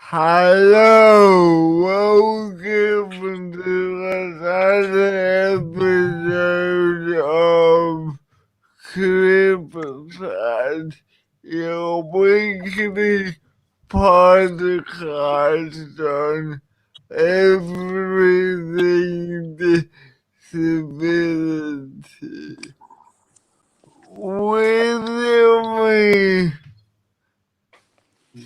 Hello, welcome to another episode of CripChat, your weekly podcast on everything disability. With me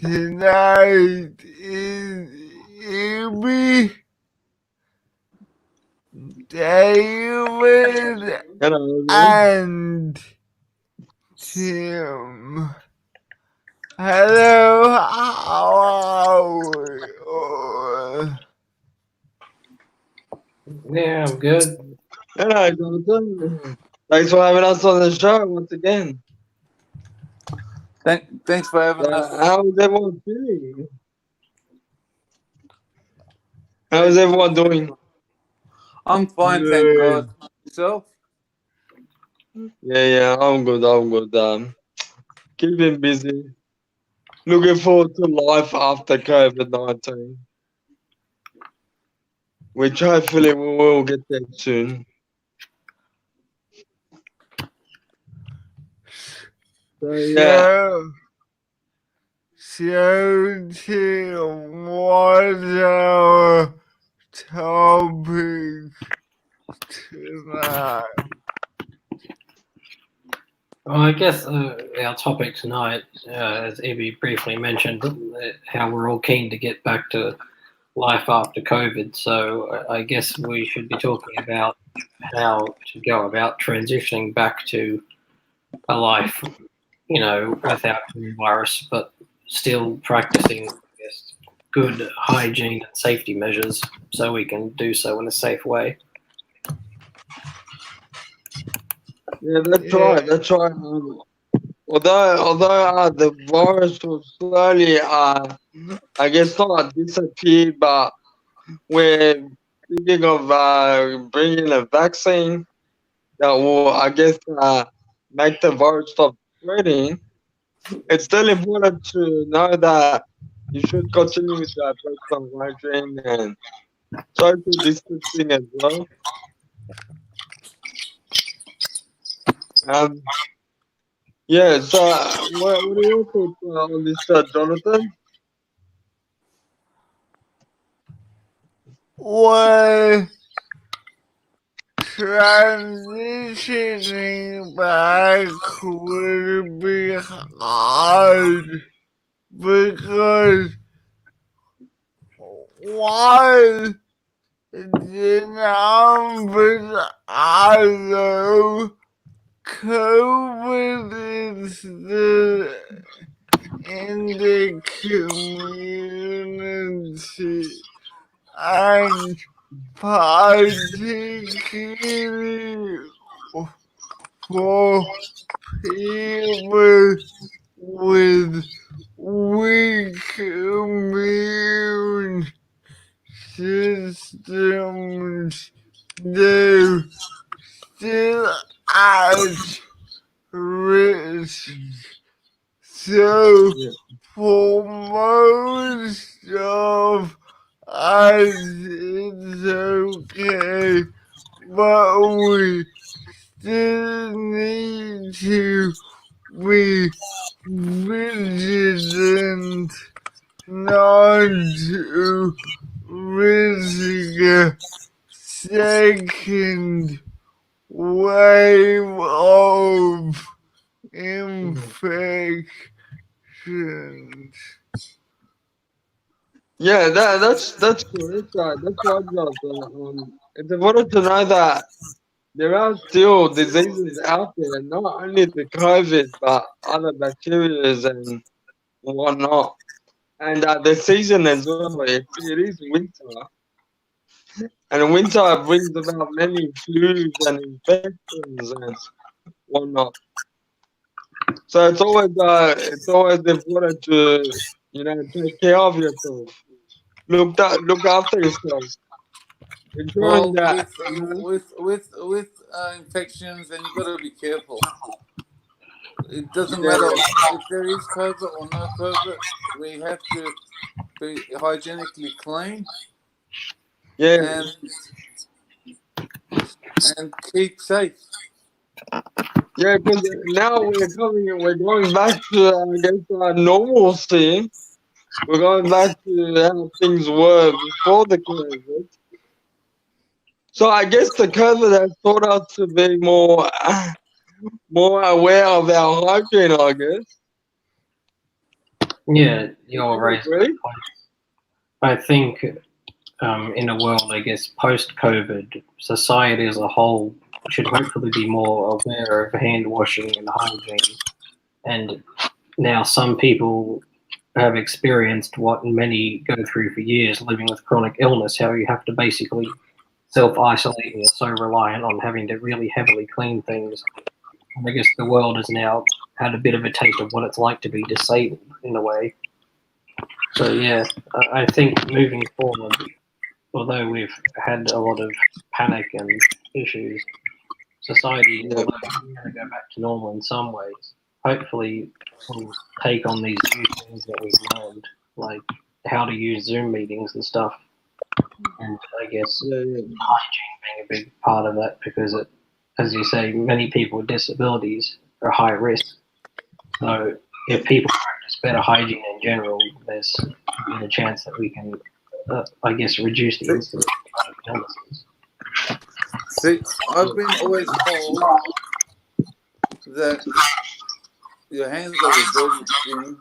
tonight is Amy, David, Hello, everyone. and Tim. Hello, how are you? Yeah, I'm good. Hello, Jonathan. Thanks for having us on the show once again. Thanks for having us. How's everyone feeling? How's everyone doing? I'm fine, thank God. Yourself? Yeah, I'm good. Keeping busy. Looking forward to life after COVID-19. Which hopefully we will get there soon. So, yeah. So, Tim, what's our topic tonight? Well, I guess our topic tonight, as Evie briefly mentioned, how we're all keen to get back to life after COVID. So I guess we should be talking about how to go about transitioning back to a life, without coronavirus, but still practicing, I guess, good hygiene and safety measures so we can do so in a safe way. Yeah, that's right. Although the virus will slowly, I guess not disappear, but we're thinking of bringing a vaccine that will, I guess, make the virus stop spreading. It's still important to know that you should continue with personal hygiene and social distancing as well. Um, yeah, so what are your thoughts on this, Jonathan? Well, transitioning back would be hard because while the numbers are low, COVID is still in the community, and particularly for people with weak immune systems, they're still at risk. So, for most of us, it's okay, but we still need to be vigilant not to risk a second wave of infections. Yeah, that's correct. That's right, Jonathan. It's important to know that there are still diseases out there, not only the COVID, but other bacteria and whatnot. And the season as well, it is winter. And winter brings about many flus and infections and whatnot. So it's always important to, take care of yourself. Look after yourself. Ensuring Well, that, with infections, then you got to be careful. It doesn't yeah, matter if there is COVID or no COVID. We have to be hygienically clean, Yeah, and keep safe. yeah, because now we're going back to, I guess, normalcy. We're going back to how things were before the COVID. So I guess the COVID has taught us to be more aware of our hygiene, I guess. Yeah, Do you're you raising agree? good point. I think in a world, I guess, post-COVID, society as a whole should hopefully be more aware of hand washing and hygiene. And now some people have experienced what many go through for years, living with chronic illness, how you have to basically self-isolate and you're so reliant on having to really heavily clean things. And I guess the world has now had a bit of a taste of what it's like to be disabled in a way. So yeah, I think moving forward, although we've had a lot of panic and issues, society, Yeah, although it's going to go back to normal in some ways, hopefully will take on these new things that we've learned, like how to use Zoom meetings and stuff. And I guess yeah, yeah. hygiene being a big part of that because it, as you say, many people with disabilities are high risk. So if people practice better hygiene in general, there's a better chance that we can, I guess, reduce the incidence of illnesses. See, I've been always told that your hands are the dirtiest thing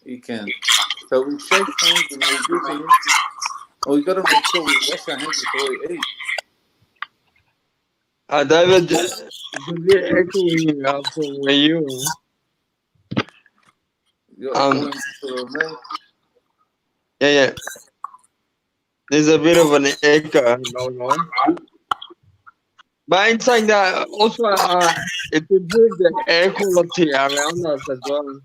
you can. So we shake hands and we do things. Well, we got to make sure we wash our hands before we eat. David, it's a bit echoing from where you You're are. echoing to me. Yeah, yeah. There's a bit of an echo going on. But in saying that, also, it improved the air quality around us as well.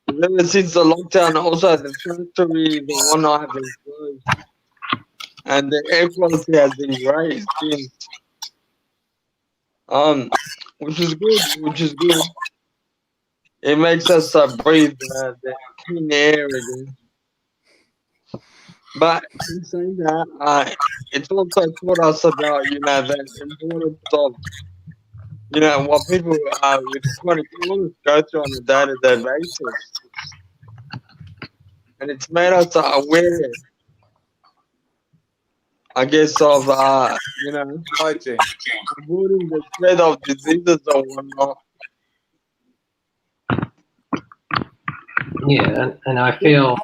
Ever since the lockdown, also the factories and whatnot have been closed, and the air quality has been great since. Which is good. Which is good. It makes us breathe the clean air again. But in saying that, it's also taught us about the importance of what people with chronic illness go through on a day-to-day basis, and it's made us aware, I guess, of Hygiene. avoiding the spread of diseases or whatnot. Yeah, and I feel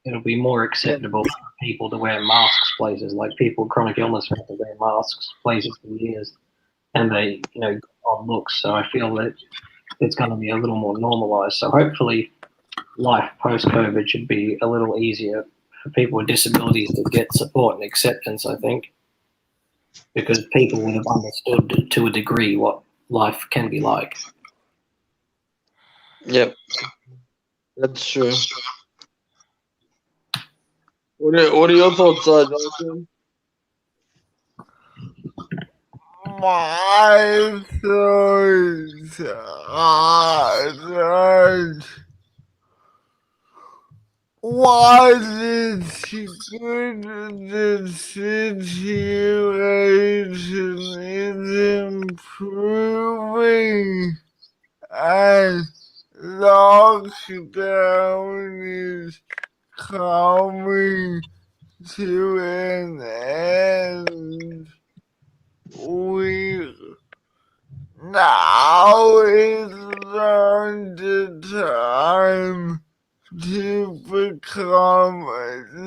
it'll be more acceptable for people to wear masks places, like people with chronic illness have to wear masks places for years, and they, on looks. So I feel that it's going to be a little more normalized. So hopefully, life post COVID should be a little easier for people with disabilities to get support and acceptance. I think because people would have understood to a degree what life can be like. Yep, that's true. What are your thoughts, Jonathan? My thoughts are that while it's good the situation is improving and lockdown is coming to an end, we now is not the time to become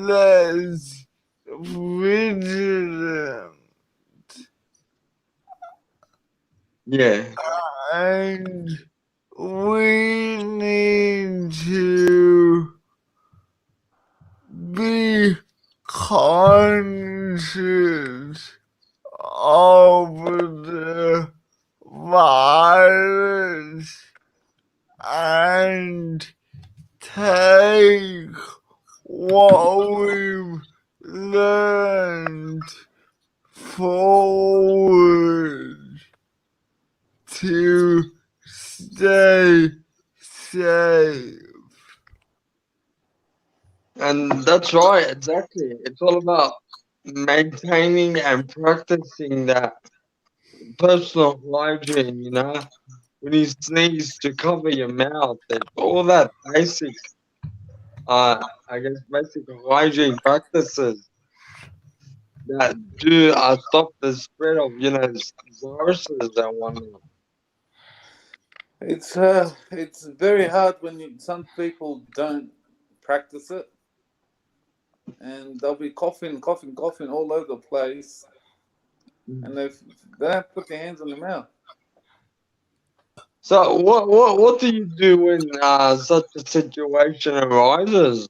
less vigilant Yeah, and we need to be conscious of the virus and take what we've learned forward to stay safe. And that's right, exactly. It's all about maintaining and practicing that personal hygiene, you know? When you sneeze, to cover your mouth and all that basic, I guess, basic hygiene practices that do stop the spread of, viruses and whatnot. It's very hard when some people don't practice it, and they'll be coughing all over the place, and they don't put their hands on their mouth. So what do you do when such a situation arises?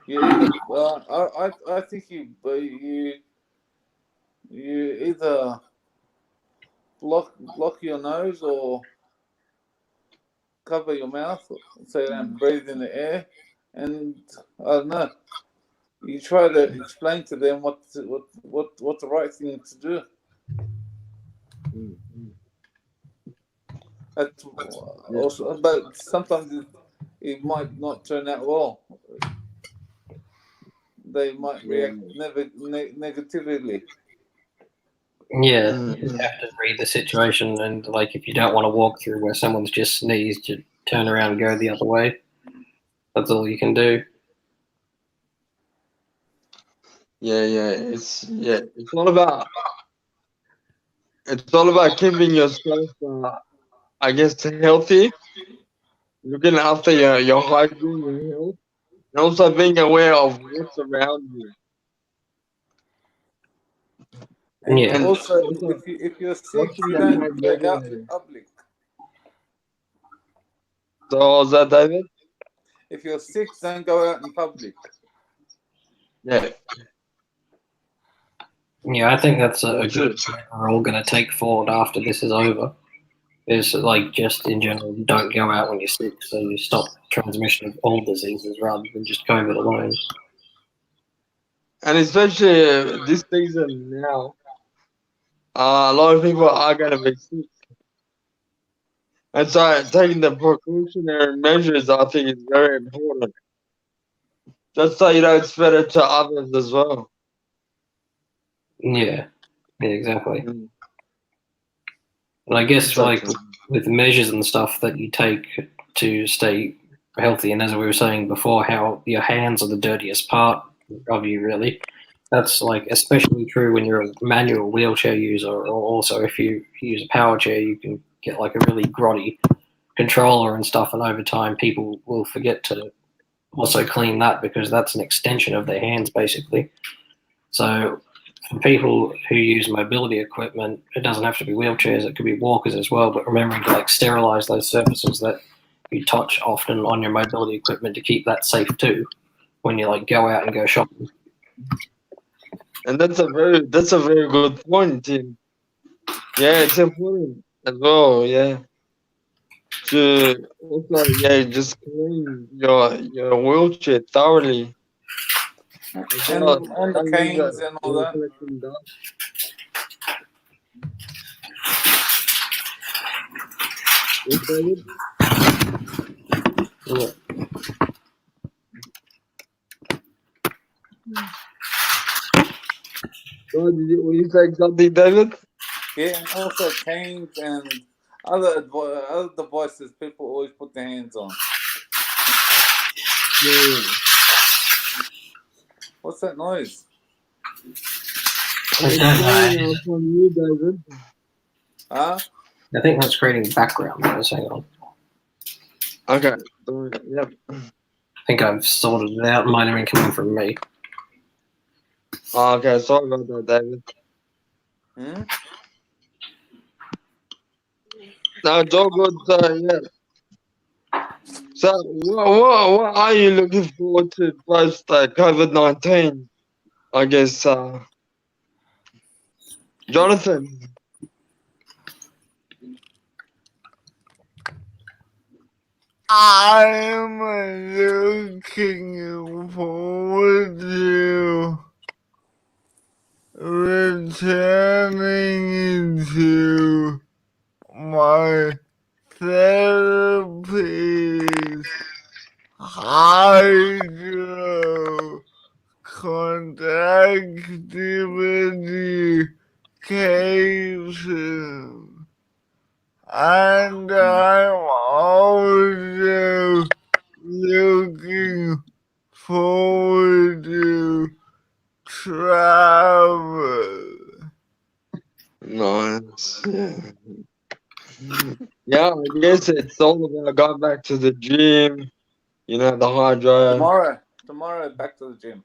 You either I think you either block your nose or cover your mouth so you don't breathe in the air, and I don't know. You try to explain to them what the right thing to do. That's also, but sometimes it might not turn out well. They might react negatively. Yeah, you just have to read the situation, and like if you don't want to walk through where someone's just sneezed, you turn around and go the other way. That's all you can do. It's all about keeping yourself, I guess, healthy, looking after your hygiene, your health, and also being aware of what's around you. And Yeah. also, if you're sick, washing you your don't hands go out in regularly. public. So was that, David? If you're sick, don't go out in public. Yeah. Yeah, I think that's a That's good it. point we're all going to take forward after this is over. Is like just in general, don't go out when you're sick, so you stop transmission of all diseases rather than just COVID alone. And especially this season now, a lot of people are going to be sick. And so taking the precautionary measures, I think, is very important. Just so you don't spread it to others as well. Yeah, exactly. Mm. And I guess Exactly. like with measures and stuff that you take to stay healthy, and as we were saying before, how your hands are the dirtiest part of you, really. That's like especially true when you're a manual wheelchair user, or also if you use a power chair, you can get like a really grotty controller and stuff, and over time people will forget to also clean that because that's an extension of their hands basically. So for people who use mobility equipment, it doesn't have to be wheelchairs, it could be walkers as well, but remembering to like sterilize those surfaces that you touch often on your mobility equipment to keep that safe too when you like go out and go shopping. And that's a very good point, Tim. Yeah, it's important as well, yeah. To also, just clean your wheelchair thoroughly. As And well, the don't leave canes and all that. collecting dust. Yes, David? Yeah. Oh, were you saying something, David? Yeah, and also canes and other devices people always put their hands on. Yeah. What's that noise? I don't know. From you, David. Huh? I think that's creating background noise. Hang on. Okay. Yep. I think I've sorted it out. Mine are coming from me. Okay, sorry about that, David. Hmm? No, it's all good. So, what are you looking forward to post COVID-19? I guess, Jonathan. I'm looking forward to returning to my therapist, hydrating guess it's all about going back to the gym. You know, the hydro. Tomorrow, back to the gym.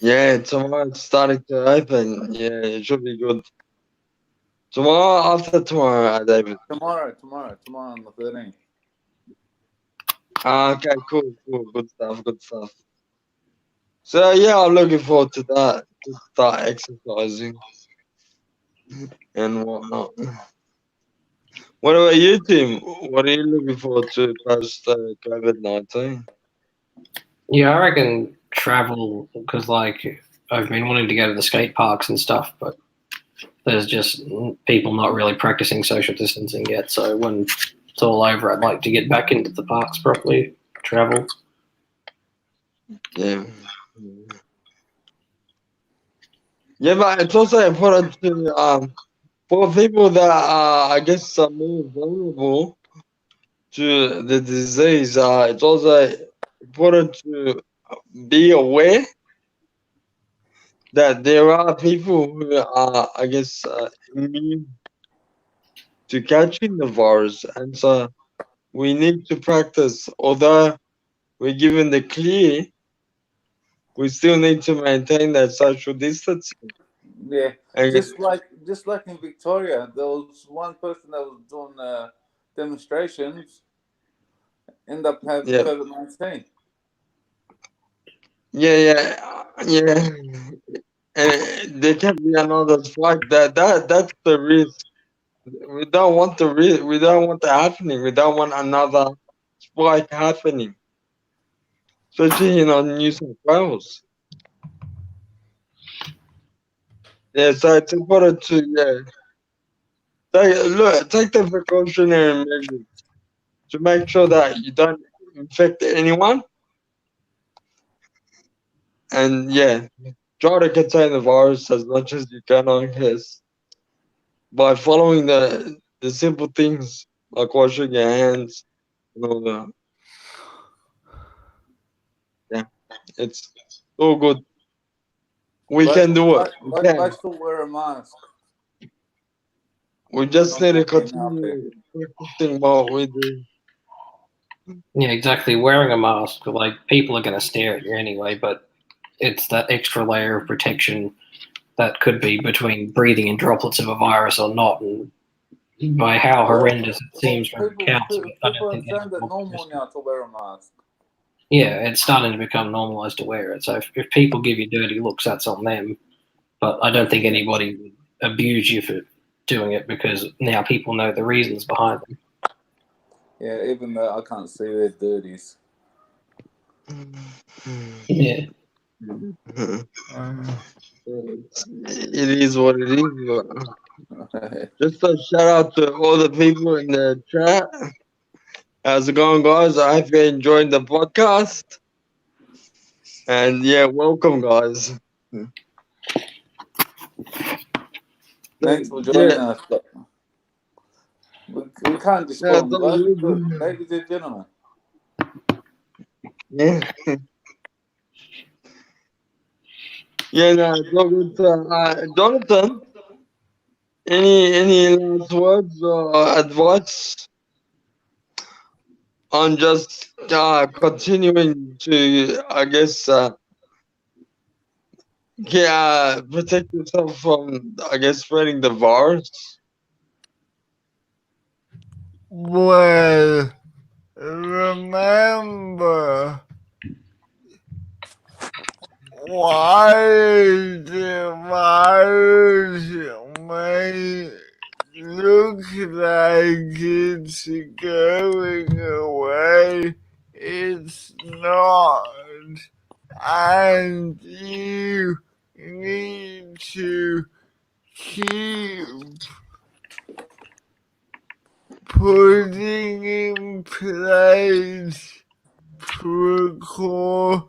Yeah, tomorrow it's starting to open. Yeah, it should be good. Tomorrow, after tomorrow, David. Tomorrow on the 13th. Okay, cool. Good stuff. So yeah, I'm looking forward to that. To start exercising and whatnot. What about you, Tim? What are you looking forward to post COVID-19? Yeah, I reckon travel, because like I've been wanting to go to the skate parks and stuff, but there's just people not really practicing social distancing yet. So when it's all over, I'd like to get back into the parks properly, travel. Yeah. Yeah, but it's also important to for people that are, I guess, are more vulnerable to the disease. It's also important to be aware that there are people who are, I guess, immune to catching the virus, and so we need to practice. Although we're given the clear, we still need to maintain that social distancing. Yeah, And just like in Victoria, there was one person that was doing demonstrations, end up having yeah, COVID-19. yeah. And there can be another spike. That's the risk. We don't want the risk. We don't want that happening. We don't want another spike happening, especially in New South Wales. Yeah, so it's important to take the precautionary measures to make sure that you don't infect anyone, and try to contain the virus as much as you can, I guess, by following the simple things like washing your hands and all that. Yeah, it's all good. We can do it. We But can. still wear a mask. We just need to Walking out there. continue practicing what we do. Yeah, exactly. Wearing a mask, like people are going to stare at you anyway, but it's that extra layer of protection that could be between breathing in droplets of a virus or not. And by how horrendous it seems from accounts, I don't People are think saying that anyone normal now to wear a mask. yeah, it's starting to become normalized to wear it. So if people give you dirty looks, that's on them. But I don't think anybody would abuse you for doing it because now people know the reasons behind them. Yeah, even though I can't see their dirties. Yeah. It is what it is. But just a shout out to all the people in the chat. How's it going, guys? I hope you're enjoying the podcast. And welcome, guys. Thanks for joining us. But we can't just call It's them all guys. good. Ladies and gentlemen. Yeah. No, it's all good. Jonathan, any last words or advice on just continuing to, I guess, protect yourself from, I guess, spreading the virus? Well, remember, why the virus may look like it's going away, it's not. And you need to keep putting in place precautions,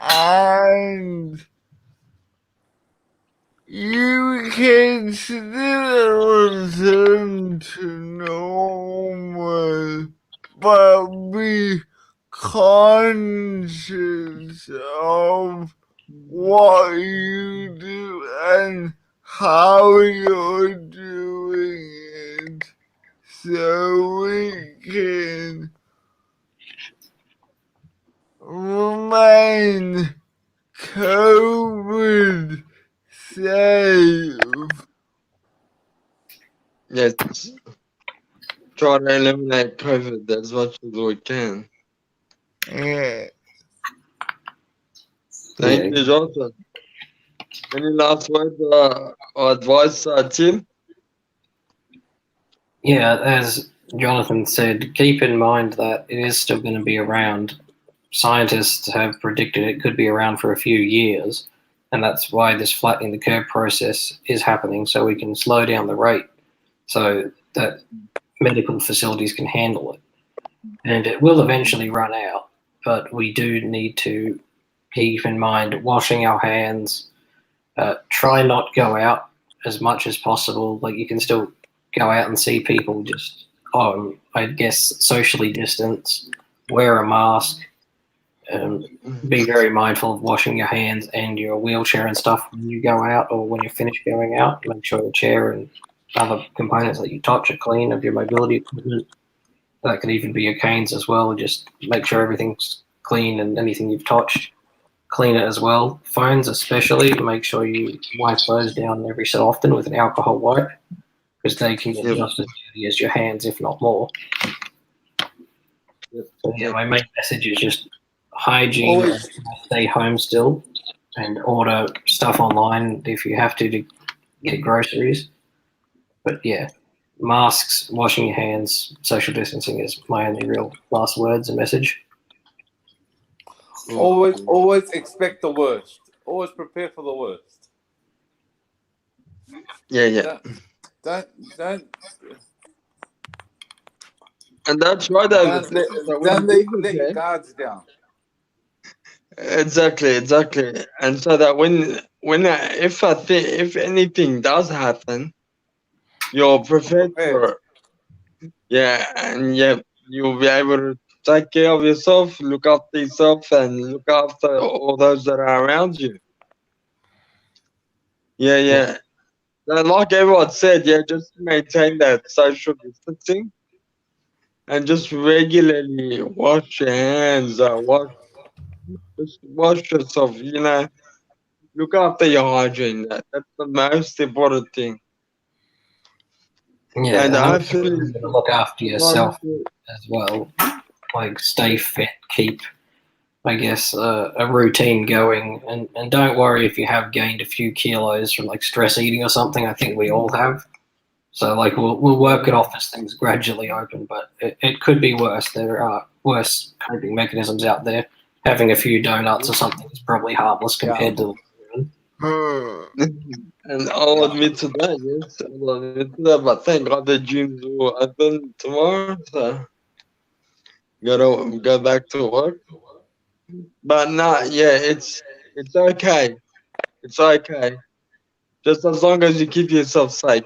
and you can still return to normal, but be conscious of what you do and how you're doing it. so we can remain COVID safe. Yes. Try to eliminate COVID as much as we can. Yeah. Thank you, Jonathan. Any last words or advice, Tim? Yeah, as Jonathan said, keep in mind that it is still going to be around. Scientists have predicted it could be around for a few years, and that's why this flattening the curve process is happening, so we can slow down the rate so that medical facilities can handle it. And it will eventually run out, but we do need to keep in mind washing our hands, try not go out as much as possible. Like, you can still go out and see people, just I guess socially distance, wear a mask, be very mindful of washing your hands and your wheelchair and stuff when you go out or when you're finished going out. Make sure the chair and other components that you touch are clean of your mobility equipment. That could even be your canes as well. Just make sure everything's clean, and anything you've touched, clean it as well. Phones especially, make sure you wipe those down every so often with an alcohol wipe, because they can get just as dirty as your hands, if not more. So yeah, my main message is just hygiene. Always. Stay home still, and order stuff online if you have to get groceries. But yeah, masks, washing your hands, social distancing is my only real last words and message. Always expect the worst. Always prepare for the worst. Yeah. Don't And that's right. let your guards down. Exactly. And so that if anything does happen, you're prepared for it. Yeah, and you'll be able to take care of yourself, look after yourself, and look after all those that are around you. Yeah. And like everyone said, just maintain that social distancing and just regularly wash your hands, just wash yourself, look after your hygiene. That's the most important thing. Yeah, And I'm hopefully going to look after yourself as well. Like, stay fit, keep, I guess, a routine going, and don't worry if you have gained a few kilos from like stress eating or something. I think we all have. So like we'll work it off as things gradually open, but it could be worse. There are worse coping mechanisms out there. Having a few donuts or something is probably harmless compared to. And I'll admit to that, yes. I'll admit to that, but thank God the gyms will open tomorrow, so gotta go back to work. But it's okay. It's okay. Just as long as you keep yourself safe.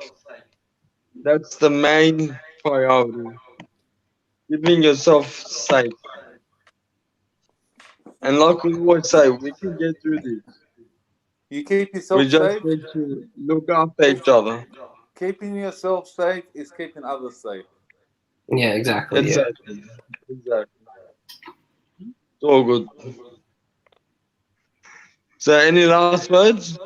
That's the main priority. Keeping yourself safe. And like we always say, we can get through this. You keep We yourself just safe. need to look after each other. Keeping yourself safe is keeping others safe. Yeah, exactly. Exactly. It's all good. So, any last words?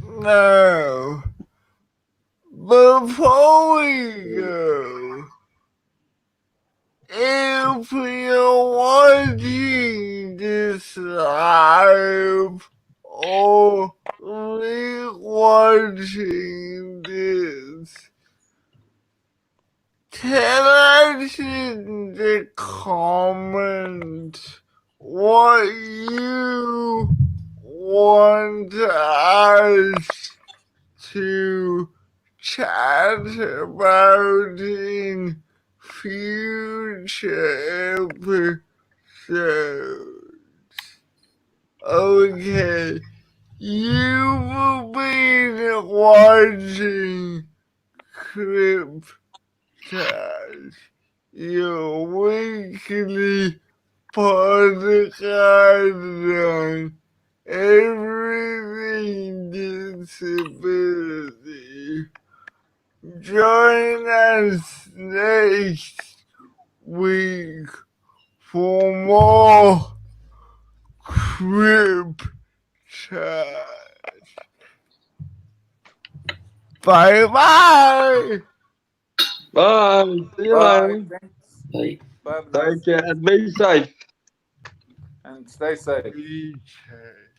No. Before we go, if you're watching this live or re-watching this, tell us in the comments what you want us to chat about in future episodes. Okay, you've been watching CripChat, your weekly podcast on everything disability. Join us next week for more CripChat. Bye bye. Bye. See you Bye. later. Thanks. Hey. Bye, Vanessa. Take care and be safe. And stay safe. CripChat.